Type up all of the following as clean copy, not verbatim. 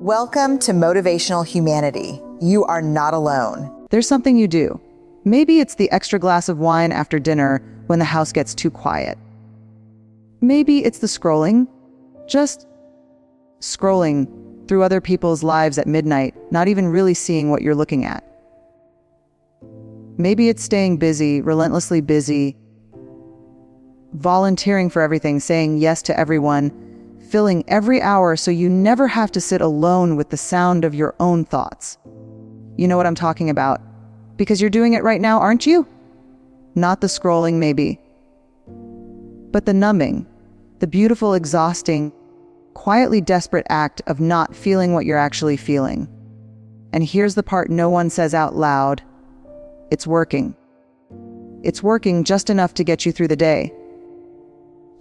Welcome to Motivational Humanity. You are not alone. There's something you do. Maybe it's the extra glass of wine after dinner when the house gets too quiet. Maybe it's the scrolling. Just scrolling through other people's lives at midnight, not even really seeing what you're looking at. Maybe it's staying busy, relentlessly busy, volunteering for everything, saying yes to everyone, filling every hour so you never have to sit alone with the sound of your own thoughts. You know what I'm talking about, because you're doing it right now, aren't you? Not the scrolling, maybe, but the numbing, the beautiful, exhausting, quietly desperate act of not feeling what you're actually feeling. And here's the part no one says out loud. It's working. It's working just enough to get you through the day.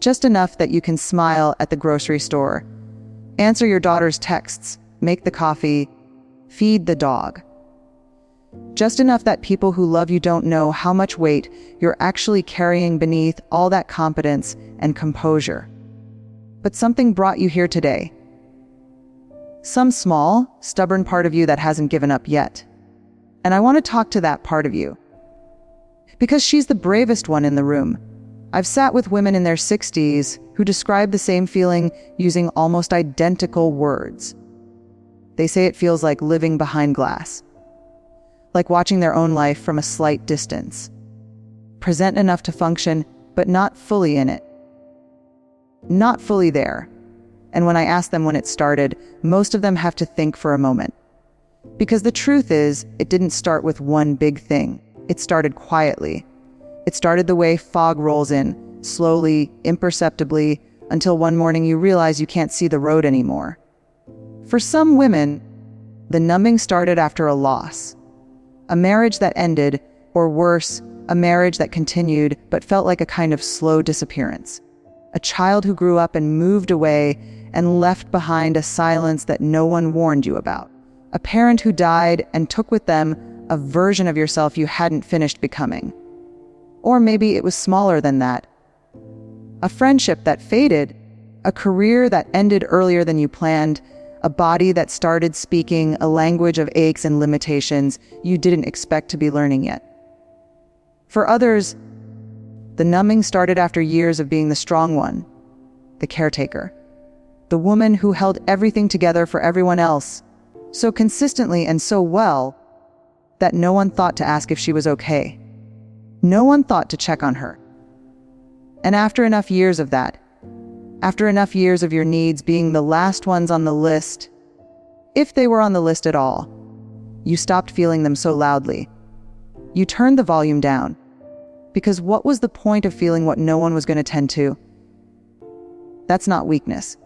Just enough that you can smile at the grocery store, answer your daughter's texts, make the coffee, feed the dog. Just enough that people who love you don't know how much weight you're actually carrying beneath all that competence and composure. But something brought you here today. Some small, stubborn part of you that hasn't given up yet. And I want to talk to that part of you, because she's the bravest one in the room. I've sat with women in their 60s who describe the same feeling using almost identical words. They say it feels like living behind glass, like watching their own life from a slight distance, present enough to function, but not fully in it. Not fully there. And when I ask them when it started, most of them have to think for a moment. Because the truth is, it didn't start with one big thing. It started quietly. It started the way fog rolls in, slowly, imperceptibly, until one morning you realize you can't see the road anymore. For some women, the numbing started after a loss. A marriage that ended, or worse, a marriage that continued but felt like a kind of slow disappearance. A child who grew up and moved away and left behind a silence that no one warned you about. A parent who died and took with them a version of yourself you hadn't finished becoming. Or maybe it was smaller than that. A friendship that faded, a career that ended earlier than you planned, a body that started speaking a language of aches and limitations you didn't expect to be learning yet. For others, the numbing started after years of being the strong one, the caretaker, the woman who held everything together for everyone else, so consistently and so well that no one thought to ask if she was okay. No one thought to check on her. And after enough years of that, after enough years of your needs being the last ones on the list, if they were on the list at all, you stopped feeling them so loudly. You turned the volume down. Because what was the point of feeling what no one was going to tend to? That's not weakness.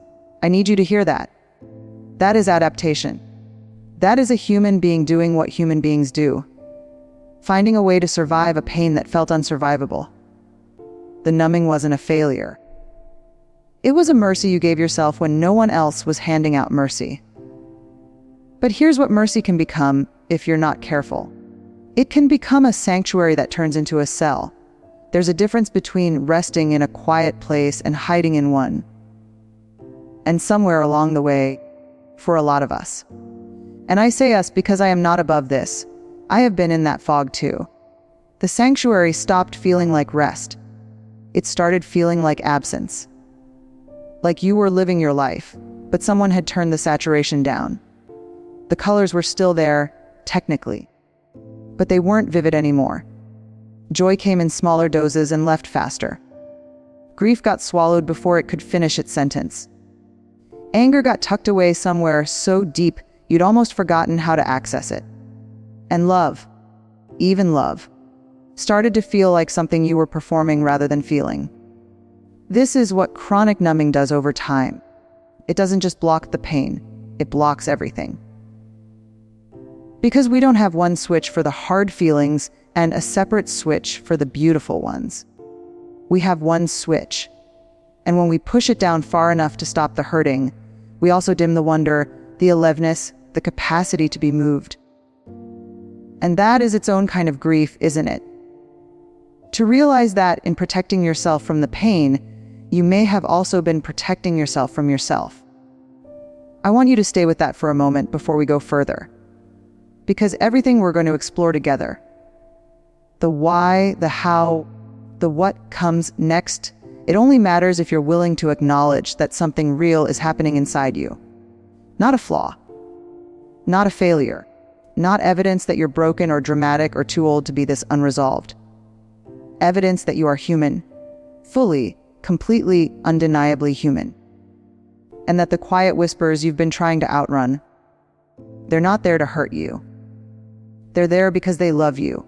I need you to hear that. That is adaptation. That is a human being doing what human beings do. Finding a way to survive a pain that felt unsurvivable. The numbing wasn't a failure. It was a mercy you gave yourself when no one else was handing out mercy. But here's what mercy can become if you're not careful. It can become a sanctuary that turns into a cell. There's a difference between resting in a quiet place and hiding in one. And somewhere along the way, for a lot of us. And I say us because I am not above this. I have been in that fog too. The sanctuary stopped feeling like rest. It started feeling like absence. Like you were living your life, but someone had turned the saturation down. The colors were still there, technically, but they weren't vivid anymore. Joy came in smaller doses and left faster. Grief got swallowed before it could finish its sentence. Anger got tucked away somewhere so deep you'd almost forgotten how to access it. And love, even love, started to feel like something you were performing rather than feeling. This is what chronic numbing does over time. It doesn't just block the pain, it blocks everything. Because we don't have one switch for the hard feelings and a separate switch for the beautiful ones. We have one switch. And when we push it down far enough to stop the hurting, we also dim the wonder, the aliveness, the capacity to be moved. And that is its own kind of grief, isn't it? To realize that in protecting yourself from the pain, you may have also been protecting yourself from yourself. I want you to stay with that for a moment before we go further. Because everything we're going to explore together, the why, the how, the what comes next, it only matters if you're willing to acknowledge that something real is happening inside you. Not a flaw, not a failure, not evidence that you're broken or dramatic or too old to be this unresolved. Evidence that you are human, fully, completely, undeniably human. And that the quiet whispers you've been trying to outrun, they're not there to hurt you. They're there because they love you.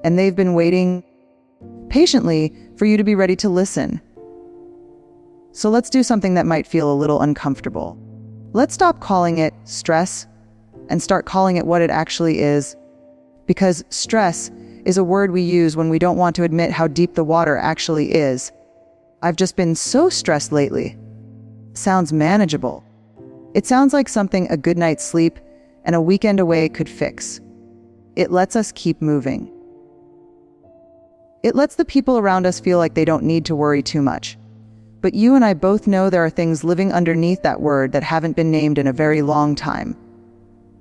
And they've been waiting patiently for you to be ready to listen. So let's do something that might feel a little uncomfortable. Let's stop calling it stress and start calling it what it actually is. Because stress is a word we use when we don't want to admit how deep the water actually is. I've just been so stressed lately. Sounds manageable. It sounds like something a good night's sleep and a weekend away could fix. It lets us keep moving. It lets the people around us feel like they don't need to worry too much. But you and I both know there are things living underneath that word that haven't been named in a very long time.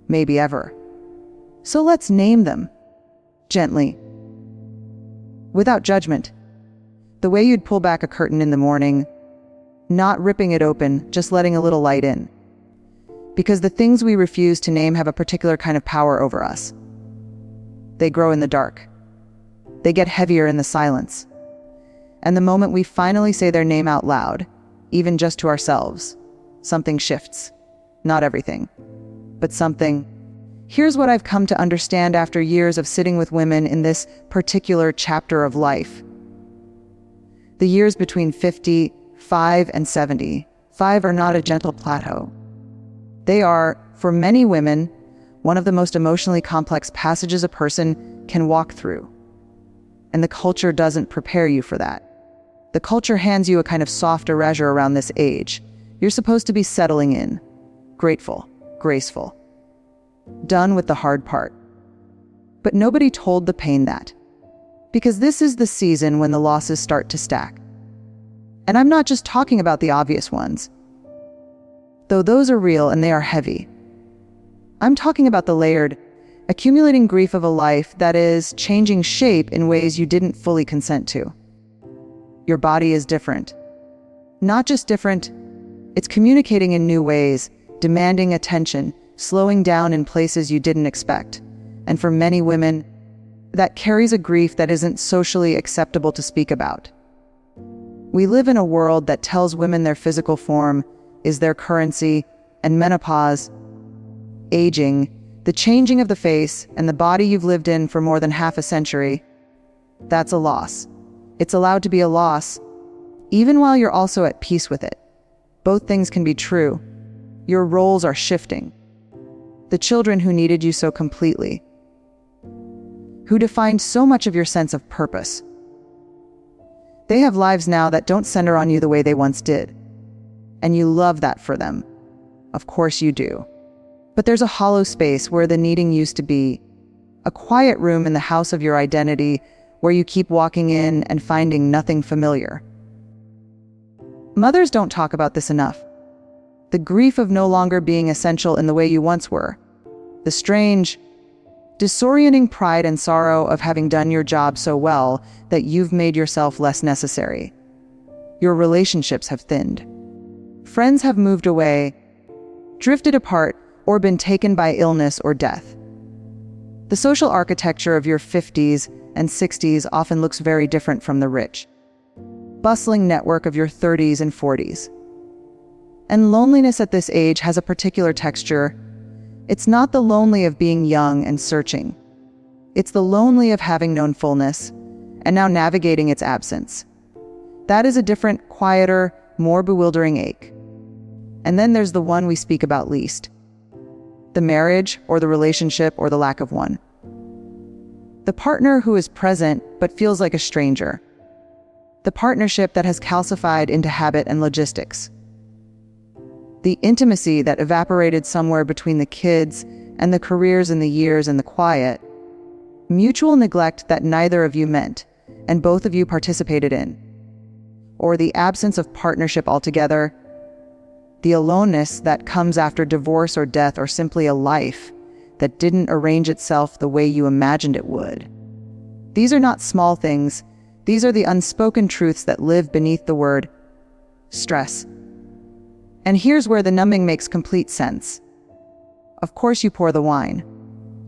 Maybe ever. So let's name them. Gently. Without judgment. The way you'd pull back a curtain in the morning, not ripping it open, just letting a little light in. Because the things we refuse to name have a particular kind of power over us. They grow in the dark. They get heavier in the silence. And the moment we finally say their name out loud, even just to ourselves, something shifts. Not everything, but something. Here's what I've come to understand after years of sitting with women in this particular chapter of life. The years between 55 and 75 are not a gentle plateau. They are, for many women, one of the most emotionally complex passages a person can walk through. And the culture doesn't prepare you for that. The culture hands you a kind of soft erasure around this age. You're supposed to be settling in, grateful, graceful, done with the hard part. But nobody told the pain that. Because this is the season when the losses start to stack. And I'm not just talking about the obvious ones, though those are real and they are heavy. I'm talking about the layered, accumulating grief of a life that is changing shape in ways you didn't fully consent to. Your body is different. Not just different, it's communicating in new ways, demanding attention, slowing down in places you didn't expect. And for many women, that carries a grief that isn't socially acceptable to speak about. We live in a world that tells women their physical form is their currency, and menopause, aging, the changing of the face, and the body you've lived in for more than half a century, that's a loss. It's allowed to be a loss, even while you're also at peace with it. Both things can be true. Your roles are shifting. The children who needed you so completely, who defined so much of your sense of purpose, they have lives now that don't center on you the way they once did. And you love that for them. Of course you do. But there's a hollow space where the needing used to be, a quiet room in the house of your identity where you keep walking in and finding nothing familiar. Mothers don't talk about this enough. The grief of no longer being essential in the way you once were. The strange, disorienting pride and sorrow of having done your job so well that you've made yourself less necessary. Your relationships have thinned. Friends have moved away, drifted apart, or been taken by illness or death. The social architecture of your 50s and 60s often looks very different from the rich, bustling network of your 30s and 40s. And loneliness at this age has a particular texture. It's not the lonely of being young and searching. It's the lonely of having known fullness and now navigating its absence. That is a different, quieter, more bewildering ache. And then there's the one we speak about least. The marriage or the relationship or the lack of one. The partner who is present but feels like a stranger. The partnership that has calcified into habit and logistics. The intimacy that evaporated somewhere between the kids and the careers and the years and the quiet. Mutual neglect that neither of you meant and both of you participated in. Or the absence of partnership altogether. the aloneness that comes after divorce or death, or simply a life that didn't arrange itself the way you imagined it would. These are not small things. These are the unspoken truths that live beneath the word stress. And here's where the numbing makes complete sense. Of course you pour the wine.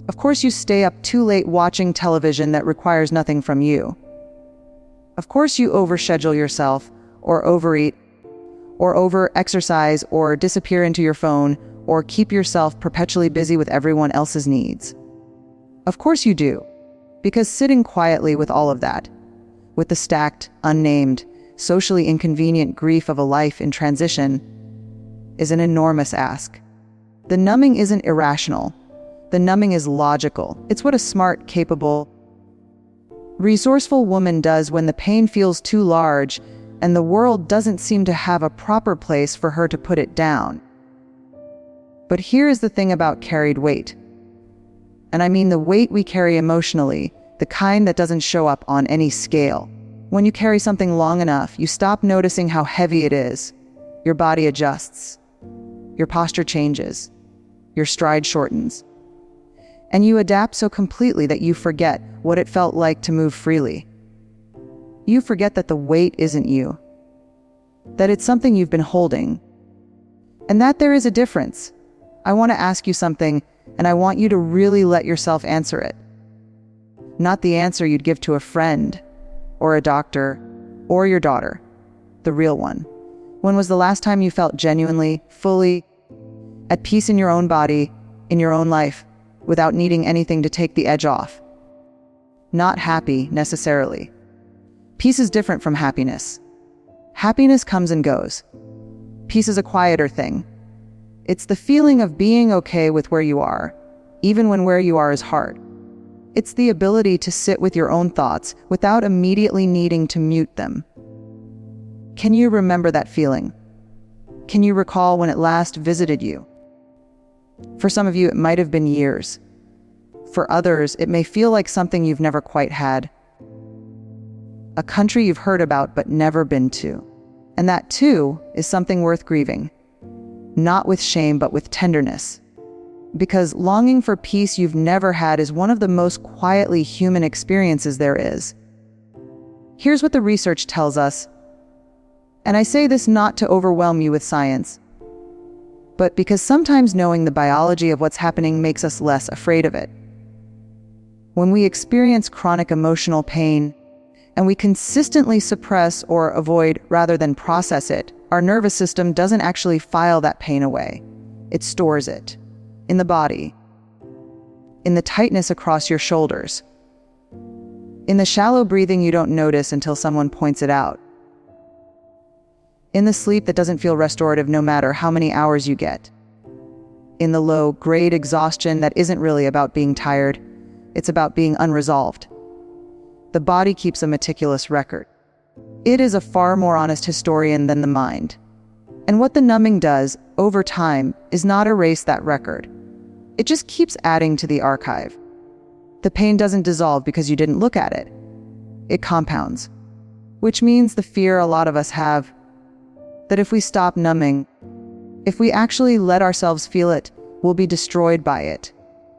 Of course you stay up too late watching television that requires nothing from you. Of course you overschedule yourself, or overeat, or over-exercise, or disappear into your phone, or keep yourself perpetually busy with everyone else's needs. Of course you do, because sitting quietly with all of that, with the stacked, unnamed, socially inconvenient grief of a life in transition, is an enormous ask. The numbing isn't irrational. The numbing is logical. It's what a smart, capable, resourceful woman does when the pain feels too large and the world doesn't seem to have a proper place for her to put it down. But here is the thing about carried weight. And I mean the weight we carry emotionally, the kind that doesn't show up on any scale. When you carry something long enough, you stop noticing how heavy it is. Your body adjusts. Your posture changes. Your stride shortens. And you adapt so completely that you forget what it felt like to move freely. You forget that the weight isn't you, that it's something you've been holding, and that there is a difference. I want to ask you something, and I want you to really let yourself answer it. Not the answer you'd give to a friend, or a doctor, or your daughter, the real one. When was the last time you felt genuinely, fully, at peace in your own body, in your own life, without needing anything to take the edge off? Not happy, necessarily. Peace is different from happiness. Happiness comes and goes. Peace is a quieter thing. It's the feeling of being okay with where you are, even when where you are is hard. It's the ability to sit with your own thoughts without immediately needing to mute them. Can you remember that feeling? Can you recall when it last visited you? For some of you, it might have been years. For others, it may feel like something you've never quite had. A country you've heard about but never been to. And that, too, is something worth grieving. Not with shame, but with tenderness. Because longing for peace you've never had is one of the most quietly human experiences there is. Here's what the research tells us. And I say this not to overwhelm you with science, but because sometimes knowing the biology of what's happening makes us less afraid of it. When we experience chronic emotional pain, and we consistently suppress or avoid rather than process it, our nervous system doesn't actually file that pain away. It stores it. In the body. In the tightness across your shoulders. In the shallow breathing you don't notice until someone points it out. In the sleep that doesn't feel restorative no matter how many hours you get. In the low-grade exhaustion that isn't really about being tired, it's about being unresolved. The body keeps a meticulous record. It is a far more honest historian than the mind. And what the numbing does, over time, is not erase that record. It just keeps adding to the archive. The pain doesn't dissolve because you didn't look at it. It compounds. Which means the fear a lot of us have, that if we stop numbing, if we actually let ourselves feel it, we'll be destroyed by it.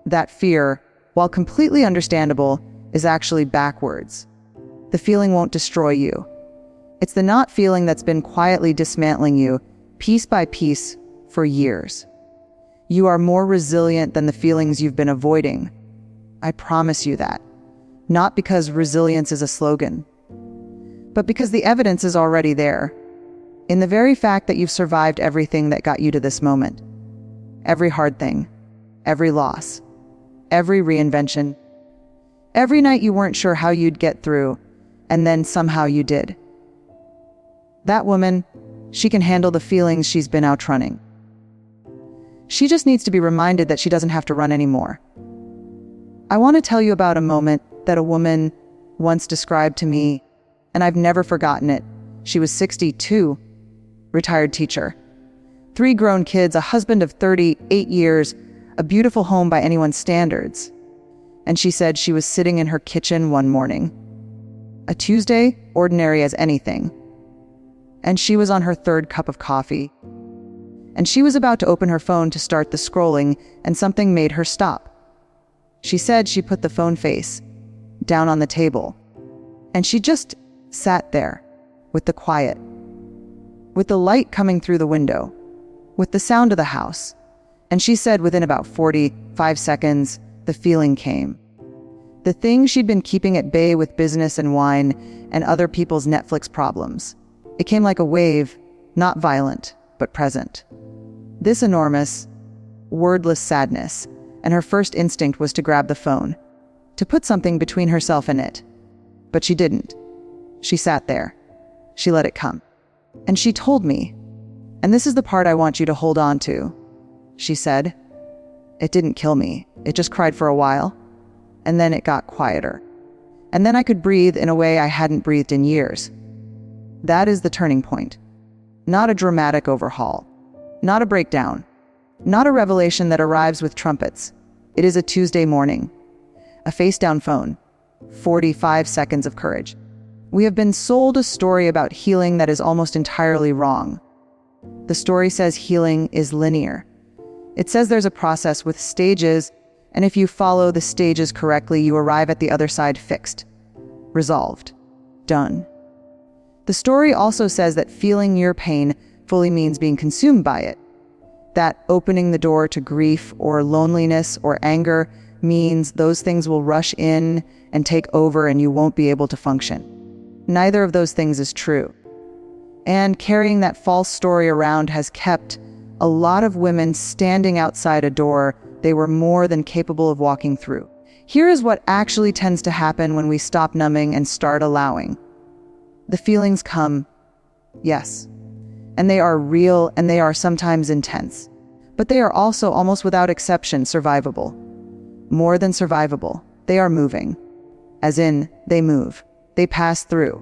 That fear, while completely understandable, is actually backwards. The feeling won't destroy you. It's the not feeling that's been quietly dismantling you, piece by piece, for years. You are more resilient than the feelings you've been avoiding. I promise you that. Not because resilience is a slogan, but because the evidence is already there. In the very fact that you've survived everything that got you to this moment. Every hard thing, every loss, every reinvention, every night you weren't sure how you'd get through, and then somehow you did. That woman, she can handle the feelings she's been outrunning. She just needs to be reminded that she doesn't have to run anymore. I want to tell you about a moment that a woman once described to me, and I've never forgotten it. She was 62, retired teacher. 3 grown kids, a husband of 38 years, a beautiful home by anyone's standards. And she said she was sitting in her kitchen one morning. A Tuesday, ordinary as anything. And she was on her 3rd cup of coffee. and she was about to open her phone to start the scrolling, and something made her stop. She said she put the phone face down on the table, and she just sat there with the quiet, with the light coming through the window, with the sound of the house. And she said within about 45 seconds, the feeling came. The thing she'd been keeping at bay with business and wine and other people's Netflix problems. It came like a wave, not violent, but present. This enormous, wordless sadness, and her first instinct was to grab the phone, to put something between herself and it. But she didn't. She sat there. She let it come. And she told me, and this is the part I want you to hold on to. She said, "It didn't kill me. It just cried for a while. And then it got quieter. And then I could breathe in a way I hadn't breathed in years." That is the turning point. Not a dramatic overhaul. Not a breakdown. Not a revelation that arrives with trumpets. It is a Tuesday morning. A face-down phone. 45 seconds of courage. We have been sold a story about healing that is almost entirely wrong. The story says healing is linear. It says there's a process with stages, and if you follow the stages correctly, you arrive at the other side fixed, resolved, done. The story also says that feeling your pain fully means being consumed by it. That opening the door to grief or loneliness or anger means those things will rush in and take over and you won't be able to function. Neither of those things is true. And carrying that false story around has kept a lot of women standing outside a door they were more than capable of walking through. Here is what actually tends to happen when we stop numbing and start allowing. The feelings come, yes, and they are real and they are sometimes intense, but they are also almost without exception survivable. More than survivable, they are moving, as in they move, they pass through.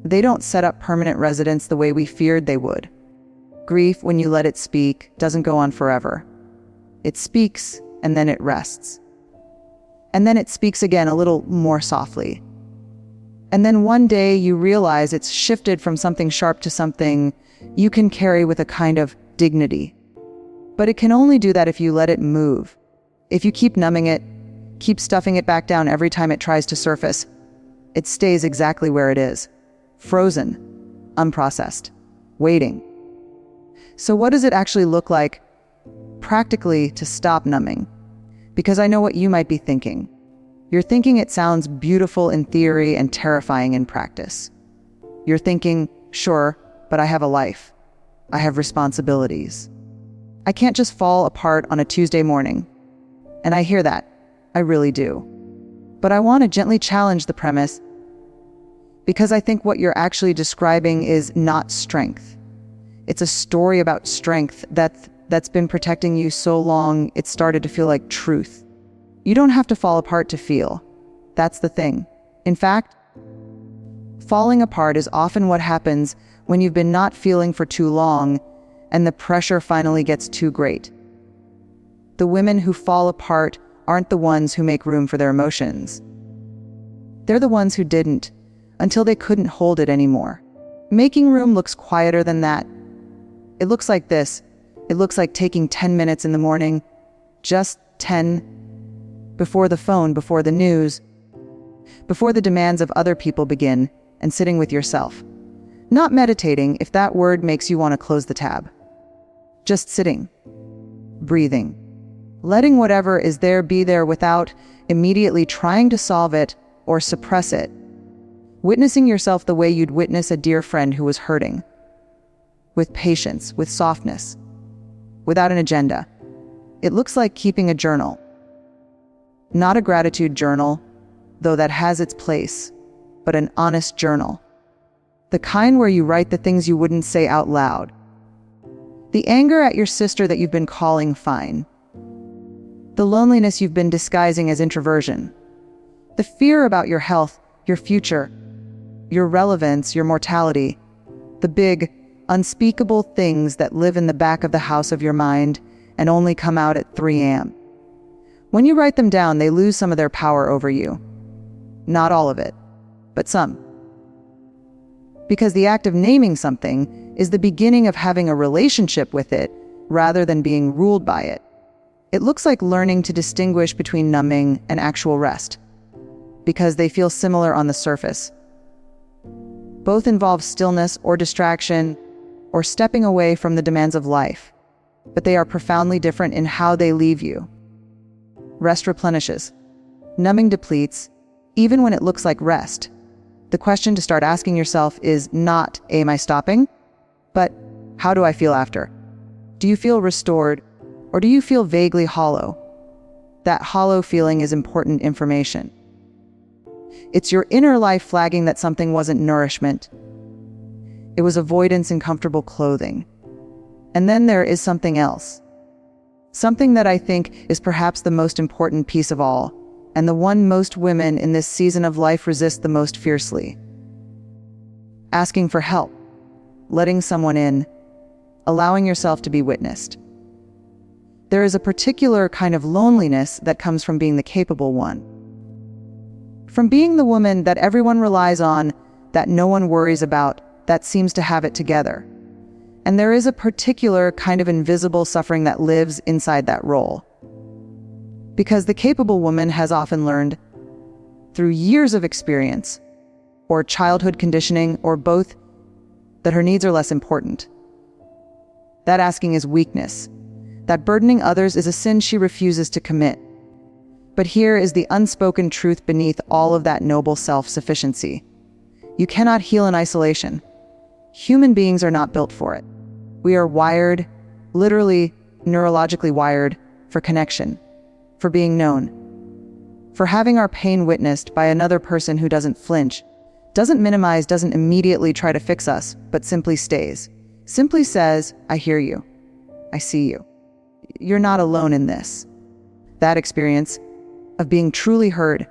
They don't set up permanent residence the way we feared they would. Grief, when you let it speak, doesn't go on forever. It speaks, and then it rests. And then it speaks again a little more softly. And then one day you realize it's shifted from something sharp to something you can carry with a kind of dignity. But it can only do that if you let it move. If you keep numbing it, keep stuffing it back down every time it tries to surface, it stays exactly where it is. Frozen, unprocessed, waiting. So what does it actually look like, practically, to stop numbing? Because I know what you might be thinking. You're thinking it sounds beautiful in theory and terrifying in practice. You're thinking, sure, but I have a life. I have responsibilities. I can't just fall apart on a Tuesday morning. And I hear that. I really do. But I want to gently challenge the premise, because I think what you're actually describing is not strength. It's a story about strength that's been protecting you so long it started to feel like truth. You don't have to fall apart to feel. That's the thing. In fact, falling apart is often what happens when you've been not feeling for too long and the pressure finally gets too great. The women who fall apart aren't the ones who make room for their emotions. They're the ones who didn't, until they couldn't hold it anymore. Making room looks quieter than that. It looks like this. It looks like taking 10 minutes in the morning, just 10, before the phone, before the news, before the demands of other people begin, and sitting with yourself. Not meditating, if that word makes you want to close the tab. Just sitting, breathing, letting whatever is there be there without immediately trying to solve it or suppress it. Witnessing yourself the way you'd witness a dear friend who was hurting. With patience, with softness, without an agenda. It looks like keeping a journal. Not a gratitude journal, though that has its place, but an honest journal. The kind where you write the things you wouldn't say out loud. The anger at your sister that you've been calling fine. The loneliness you've been disguising as introversion. The fear about your health, your future, your relevance, your mortality. The big, unspeakable things that live in the back of the house of your mind and only come out at 3 a.m. When you write them down, they lose some of their power over you. Not all of it, but some. Because the act of naming something is the beginning of having a relationship with it rather than being ruled by it. It looks like learning to distinguish between numbing and actual rest, because they feel similar on the surface. Both involve stillness or distraction or stepping away from the demands of life, but they are profoundly different in how they leave you. Rest replenishes. Numbing depletes, even when it looks like rest. The question to start asking yourself is not, am I stopping? But, how do I feel after? Do you feel restored, or do you feel vaguely hollow? That hollow feeling is important information. It's your inner life flagging that something wasn't nourishment. It was avoidance in comfortable clothing. And then there is something else. Something that I think is perhaps the most important piece of all, and the one most women in this season of life resist the most fiercely. Asking for help, letting someone in, allowing yourself to be witnessed. There is a particular kind of loneliness that comes from being the capable one. From being the woman that everyone relies on, that no one worries about, that seems to have it together. And there is a particular kind of invisible suffering that lives inside that role. Because the capable woman has often learned, through years of experience, or childhood conditioning, or both, that her needs are less important. That asking is weakness. That burdening others is a sin she refuses to commit. But here is the unspoken truth beneath all of that noble self-sufficiency. You cannot heal in isolation. Human beings are not built for it. We are wired, literally, neurologically wired, for connection, for being known, for having our pain witnessed by another person who doesn't flinch, doesn't minimize, doesn't immediately try to fix us, but simply stays. Simply says, I hear you. I see you. You're not alone in this. That experience of being truly heard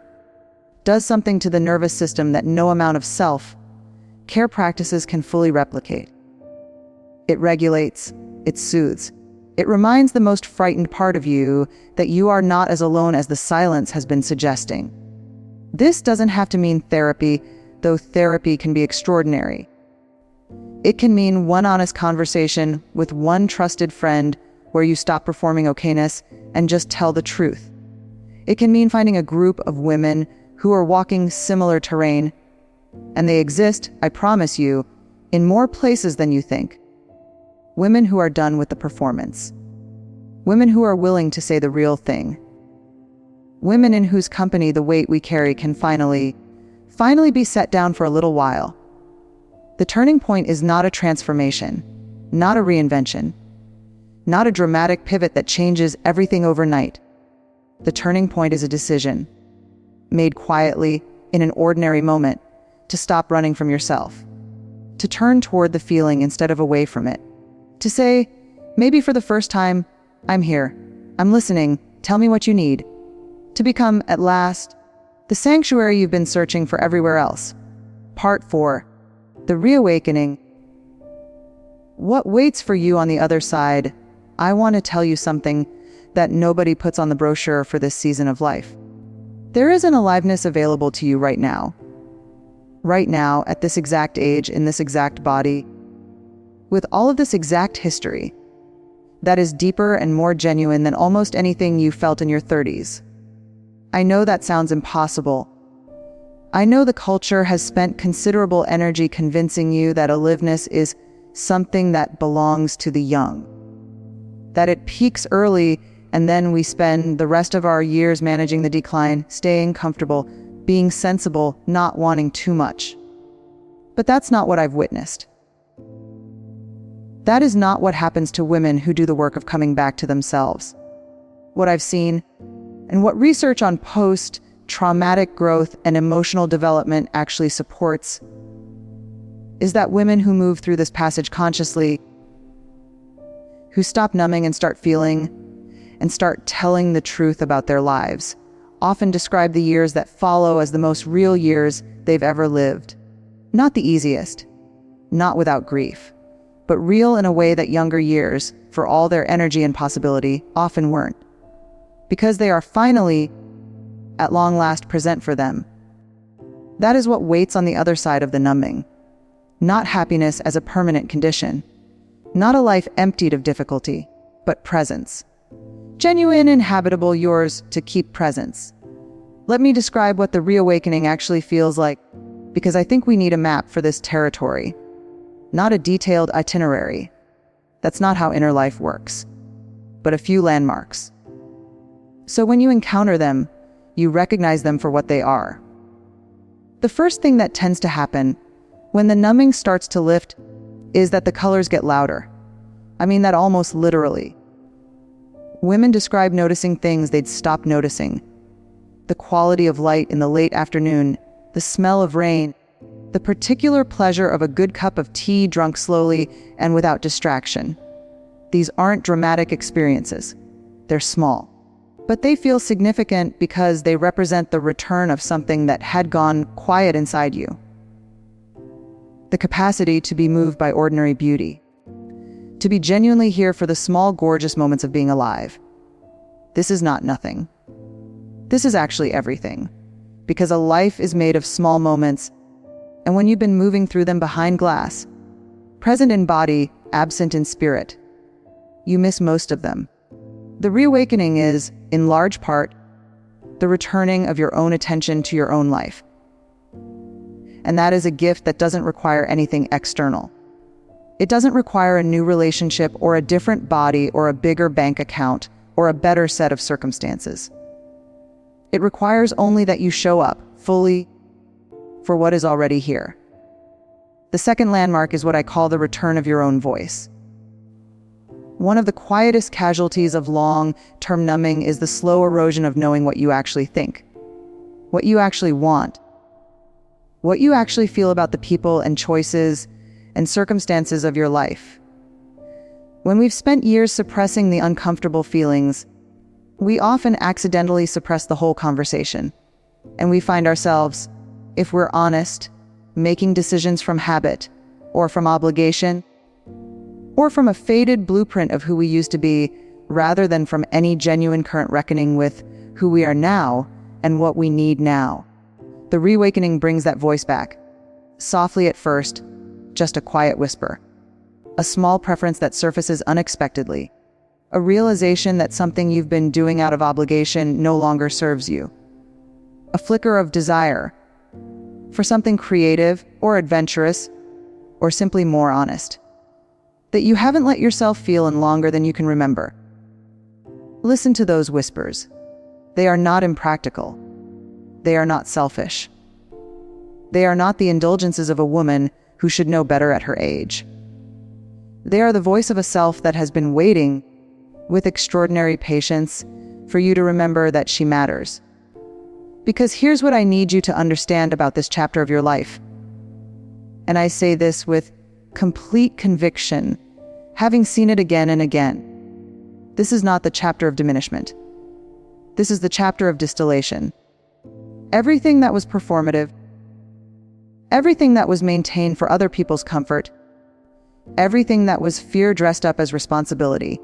does something to the nervous system that no amount of self-care practices can fully replicate. It regulates, it soothes. It reminds the most frightened part of you that you are not as alone as the silence has been suggesting. This doesn't have to mean therapy, though therapy can be extraordinary. It can mean one honest conversation with one trusted friend where you stop performing okayness and just tell the truth. It can mean finding a group of women who are walking similar terrain, and they exist, I promise you, in more places than you think. Women who are done with the performance. Women who are willing to say the real thing. Women in whose company the weight we carry can finally be set down for a little while. The turning point is not a transformation, not a reinvention, not a dramatic pivot that changes everything overnight. The turning point is a decision, made quietly, in an ordinary moment, to stop running from yourself, to turn toward the feeling instead of away from it, to say, maybe for the first time, I'm here, I'm listening, tell me what you need, to become, at last, the sanctuary you've been searching for everywhere else. Part 4. The reawakening. What waits for you on the other side? I want to tell you something that nobody puts on the brochure for this season of life. There is an aliveness available to you right now. Right now, at this exact age, in this exact body, with all of this exact history, that is deeper and more genuine than almost anything you felt in your 30s. I know that sounds impossible. I know the culture has spent considerable energy convincing you that aliveness is something that belongs to the young, that it peaks early and then we spend the rest of our years managing the decline, staying comfortable, being sensible, not wanting too much. But that's not what I've witnessed. That is not what happens to women who do the work of coming back to themselves. What I've seen, and what research on post-traumatic growth and emotional development actually supports, is that women who move through this passage consciously, who stop numbing and start feeling, and start telling the truth about their lives, often describe the years that follow as the most real years they've ever lived. Not the easiest, not without grief, but real in a way that younger years, for all their energy and possibility, often weren't. Because they are finally, at long last, present for them. That is what waits on the other side of the numbing. not happiness as a permanent condition, not a life emptied of difficulty, but presence. Genuine and habitable, yours to keep presence. Let me describe what the reawakening actually feels like, because I think we need a map for this territory, not a detailed itinerary. That's not how inner life works, but a few landmarks. So when you encounter them, you recognize them for what they are. The first thing that tends to happen when the numbing starts to lift is that the colors get louder. I mean that almost literally. Women describe noticing things they'd stopped noticing. The quality of light in the late afternoon, the smell of rain, the particular pleasure of a good cup of tea drunk slowly and without distraction. These aren't dramatic experiences. They're small. But they feel significant because they represent the return of something that had gone quiet inside you. The capacity to be moved by ordinary beauty. To be genuinely here for the small, gorgeous moments of being alive. This is not nothing. This is actually everything. Because a life is made of small moments, and when you've been moving through them behind glass, present in body, absent in spirit, you miss most of them. The reawakening is, in large part, the returning of your own attention to your own life. And that is a gift that doesn't require anything external. It doesn't require a new relationship or a different body or a bigger bank account or a better set of circumstances. It requires only that you show up fully for what is already here. The second landmark is what I call the return of your own voice. One of the quietest casualties of long-term numbing is the slow erosion of knowing what you actually think, what you actually want, what you actually feel about the people and choices and circumstances of your life. When we've spent years suppressing the uncomfortable feelings, we often accidentally suppress the whole conversation, and we find ourselves, if we're honest, making decisions from habit, or from obligation, or from a faded blueprint of who we used to be, rather than from any genuine current reckoning with who we are now and what we need now. The reawakening brings that voice back, softly at first, just a quiet whisper, a small preference that surfaces unexpectedly, a realization that something you've been doing out of obligation no longer serves you, a flicker of desire for something creative or adventurous or simply more honest, that you haven't let yourself feel in longer than you can remember. Listen to those whispers. They are not impractical. They are not selfish. They are not the indulgences of a woman who should know better at her age. They are the voice of a self that has been waiting with extraordinary patience for you to remember that she matters. Because here's what I need you to understand about this chapter of your life. And I say this with complete conviction, having seen it again and again. This is not the chapter of diminishment. This is the chapter of distillation. Everything that was performative, everything that was maintained for other people's comfort, everything that was fear dressed up as responsibility.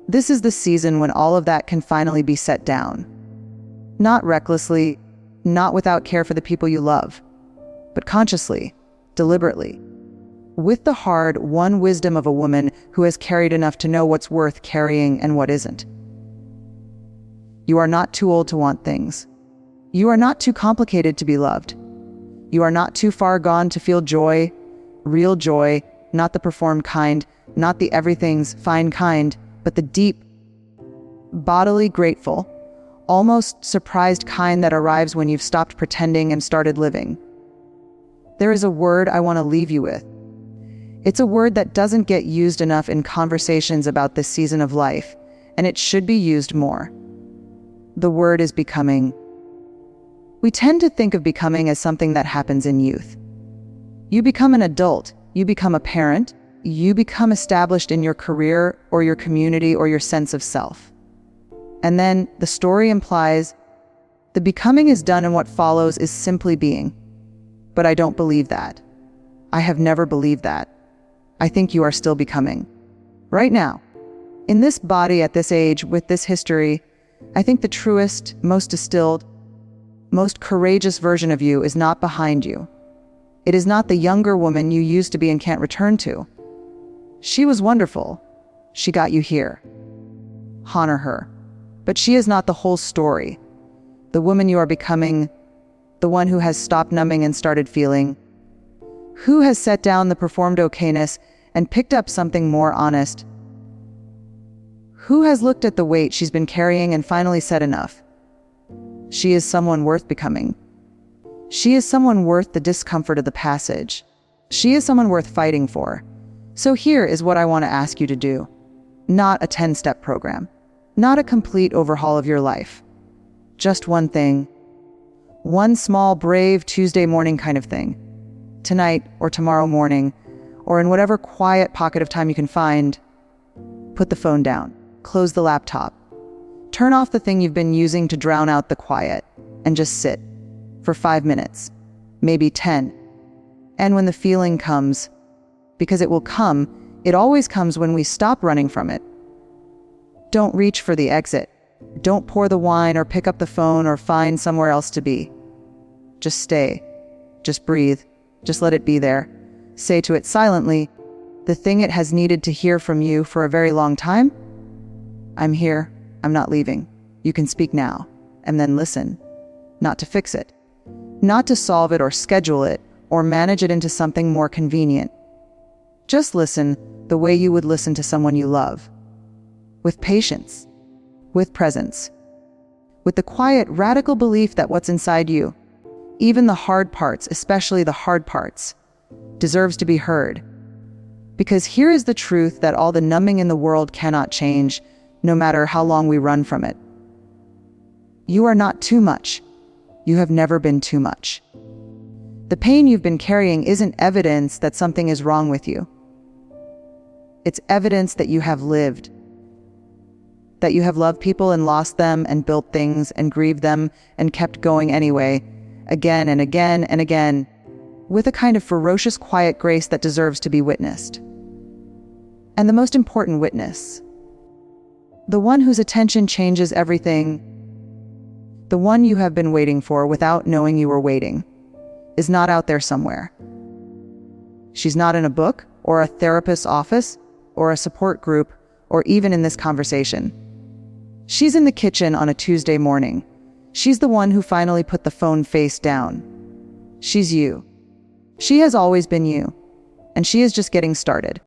This is the season when all of that can finally be set down. Not recklessly, not without care for the people you love, but consciously, deliberately, with the hard-won wisdom of a woman who has carried enough to know what's worth carrying and what isn't. You are not too old to want things. You are not too complicated to be loved. You are not too far gone to feel joy, real joy, not the performed kind, not the everything's fine kind, but the deep, bodily grateful, almost surprised kind that arrives when you've stopped pretending and started living. There is a word I want to leave you with. It's a word that doesn't get used enough in conversations about this season of life, and it should be used more. The word is becoming. We tend to think of becoming as something that happens in youth. You become an adult, you become a parent, you become established in your career or your community or your sense of self. And then the story implies the becoming is done and what follows is simply being. But I don't believe that. I have never believed that. I think you are still becoming. Right now, in this body at this age with this history, I think the truest, most distilled, most courageous version of you is not behind you. It is not the younger woman you used to be and can't return to. She was wonderful. She got you here. Honor her. But she is not the whole story. The woman you are becoming, the one who has stopped numbing and started feeling, who has set down the performed okayness and picked up something more honest, who has looked at the weight she's been carrying and finally said enough. She is someone worth becoming. She is someone worth the discomfort of the passage. She is someone worth fighting for. So here is what I want to ask you to do. Not a 10-step program. Not a complete overhaul of your life. Just one thing. One small, brave Tuesday morning kind of thing. Tonight or tomorrow morning, or in whatever quiet pocket of time you can find, put the phone down. Close the laptop. Turn off the thing you've been using to drown out the quiet, and just sit. For 5 minutes, maybe 10. And when the feeling comes, because it will come, it always comes when we stop running from it. Don't reach for the exit. Don't pour the wine or pick up the phone or find somewhere else to be. Just stay. Just breathe. Just let it be there. Say to it silently, the thing it has needed to hear from you for a very long time. I'm here. I'm not leaving. You can speak now. And then listen. Not to fix it. Not to solve it or schedule it or manage it into something more convenient. Just listen the way you would listen to someone you love. With patience. With presence. With the quiet, radical belief that what's inside you, even the hard parts, especially the hard parts, deserves to be heard. Because here is the truth that all the numbing in the world cannot change, no matter how long we run from it. You are not too much. You have never been too much. The pain you've been carrying isn't evidence that something is wrong with you. It's evidence that you have lived. That you have loved people and lost them and built things and grieved them and kept going anyway, again and again and again, with a kind of ferocious quiet grace that deserves to be witnessed. And the most important witness, the one whose attention changes everything, the one you have been waiting for without knowing you were waiting, is not out there somewhere. She's not in a book or a therapist's office or a support group or even in this conversation. She's in the kitchen on a Tuesday morning. She's the one who finally put the phone face down. She's you. She has always been you, and she is just getting started.